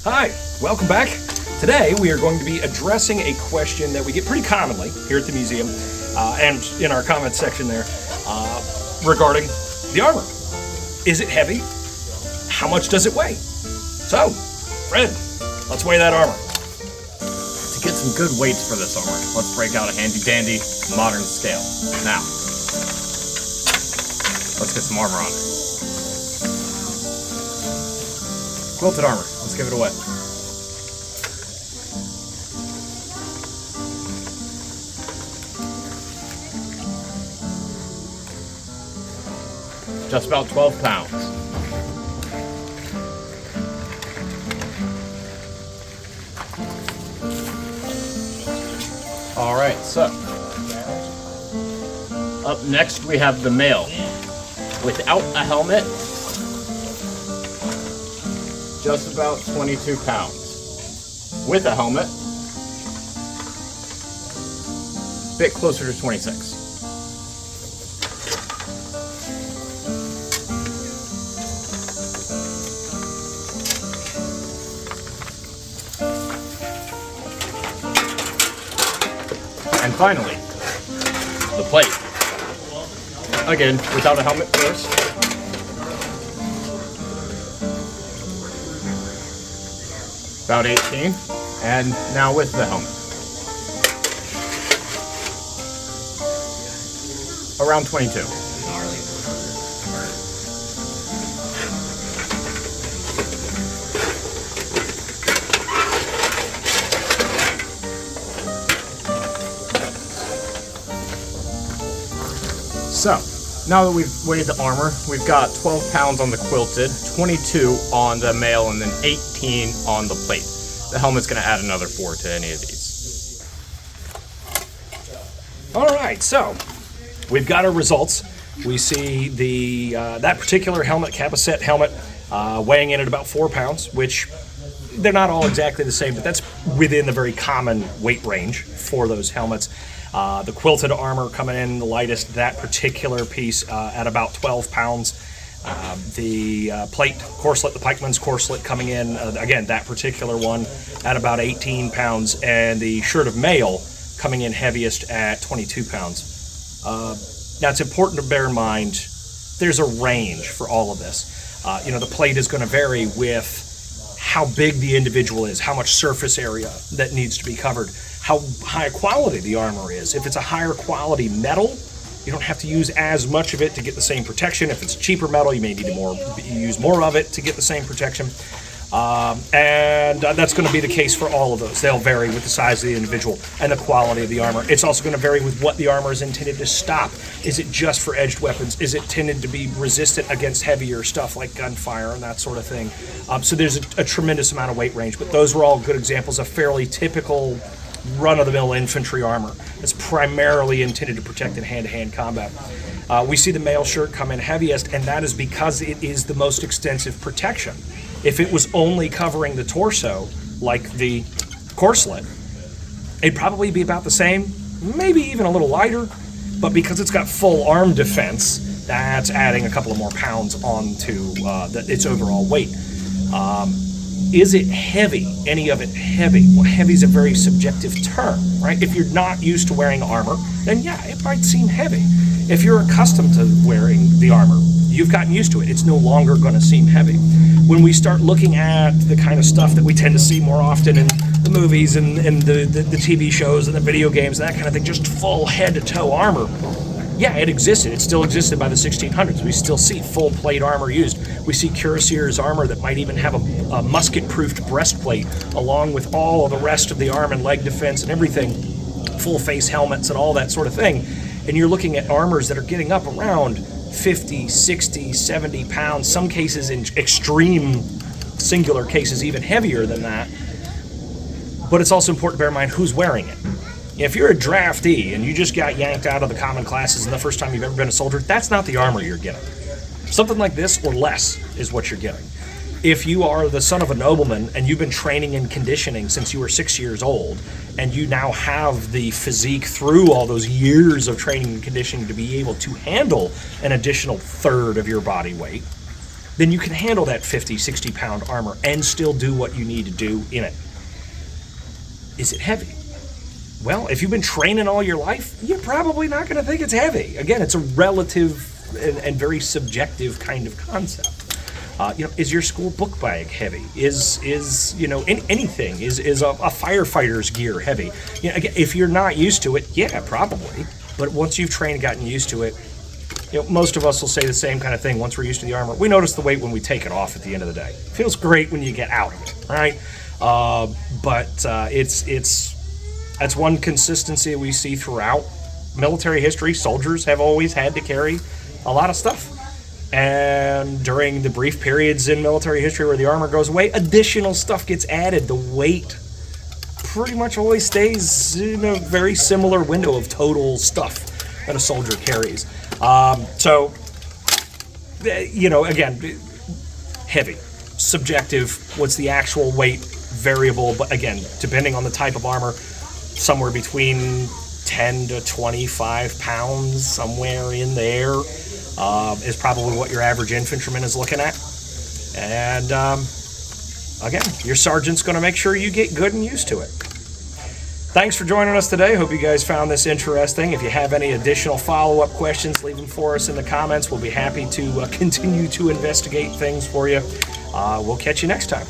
Hi, welcome back. Today we are going to be addressing a question that we get pretty commonly here at the museum and in our comments section there regarding the armor. Is it heavy? How much does it weigh? So, Fred, let's weigh that armor. To get some good weights for this armor, let's break out a handy-dandy modern scale. Now, let's get some armor on it. Quilted armor, let's give it a wet. Just about 12 pounds. Alright, so up next we have the male. Without a helmet, just about 22 pounds. With a helmet, a bit closer to 26. And finally, the plate. Again, without a helmet first. About 18, and now with the helmet. Around 22. So, now that we've weighed the armor, we've got 12 pounds on the quilted, 22 on the male, and then 18 on the plate. The helmet's going to add another 4 to any of these. All right, so we've got our results. We see the that particular helmet, Capaset helmet, weighing in at about 4 pounds, which they're not all exactly the same, but that's within the very common weight range for those helmets. The quilted armor coming in the lightest, that particular piece at about 12 pounds. The plate corselet, the pikeman's corselet coming in, again, that particular one at about 18 pounds. And the shirt of mail coming in heaviest at 22 pounds. Now, it's important to bear in mind, there's a range for all of this. The plate is going to vary with how big the individual is, how much surface area that needs to be covered, how high quality the armor is. If it's a higher quality metal, you don't have to use as much of it to get the same protection. If it's cheaper metal, you may need to use more of it to get the same protection. And that's going to be the case for all of those. They'll vary with the size of the individual and the quality of the armor. It's also going to vary with what the armor is intended to stop. Is it just for edged weapons? Is it intended to be resistant against heavier stuff like gunfire and that sort of thing? So there's a tremendous amount of weight range, but those were all good examples of fairly typical run-of-the-mill infantry armor. It's primarily intended to protect in hand-to-hand combat. We see the male shirt come in heaviest, and that is because it is the most extensive protection. If it was only covering the torso, like the corselet, it'd probably be about the same, maybe even a little lighter, but because it's got full arm defense, that's adding a couple of more pounds onto its overall weight. Is it heavy? Any of it heavy? Well, heavy is a very subjective term, right? If you're not used to wearing armor, then yeah, it might seem heavy. If you're accustomed to wearing the armor, you've gotten used to it. It's no longer going to seem heavy. When we start looking at the kind of stuff that we tend to see more often in the movies and the TV shows and the video games and that kind of thing, just full head-to-toe armor, yeah, it existed. It still existed by the 1600s. We still see full plate armor used. We see cuirassiers armor that might even have a musket-proofed breastplate along with all of the rest of the arm and leg defense and everything, full face helmets and all that sort of thing. And you're looking at armors that are getting up around 50, 60, 70 pounds, some cases in extreme singular cases even heavier than that. But it's also important to bear in mind who's wearing it. If you're a draftee and you just got yanked out of the common classes and the first time you've ever been a soldier, that's not the armor you're getting. Something like this or less is what you're getting. If you are the son of a nobleman and you've been training and conditioning since you were 6 years old, and you now have the physique through all those years of training and conditioning to be able to handle an additional third of your body weight, then you can handle that 50, 60 pound armor and still do what you need to do in it. Is it heavy? Well, if you've been training all your life, you're probably not going to think it's heavy. Again, it's a relative and very subjective kind of concept. Is your school book bag heavy? Is anything? Is a firefighter's gear heavy? Again, if you're not used to it, yeah, probably. But once you've trained and gotten used to it, most of us will say the same kind of thing. Once we're used to the armor, we notice the weight when we take it off at the end of the day. It feels great when you get out of it, right? That's one consistency we see throughout military history. Soldiers have always had to carry a lot of stuff. And during the brief periods in military history where the armor goes away, additional stuff gets added. The weight pretty much always stays in a very similar window of total stuff that a soldier carries. Again, heavy, subjective. What's the actual weight? Variable, but again, depending on the type of armor, somewhere between 10 to 25 pounds, somewhere in there, is probably what your average infantryman is looking at. And again, your sergeant's going to make sure you get good and used to it. Thanks for joining us today. Hope you guys found this interesting. If you have any additional follow-up questions, leave them for us in the comments. We'll be happy to continue to investigate things for you. We'll catch you next time.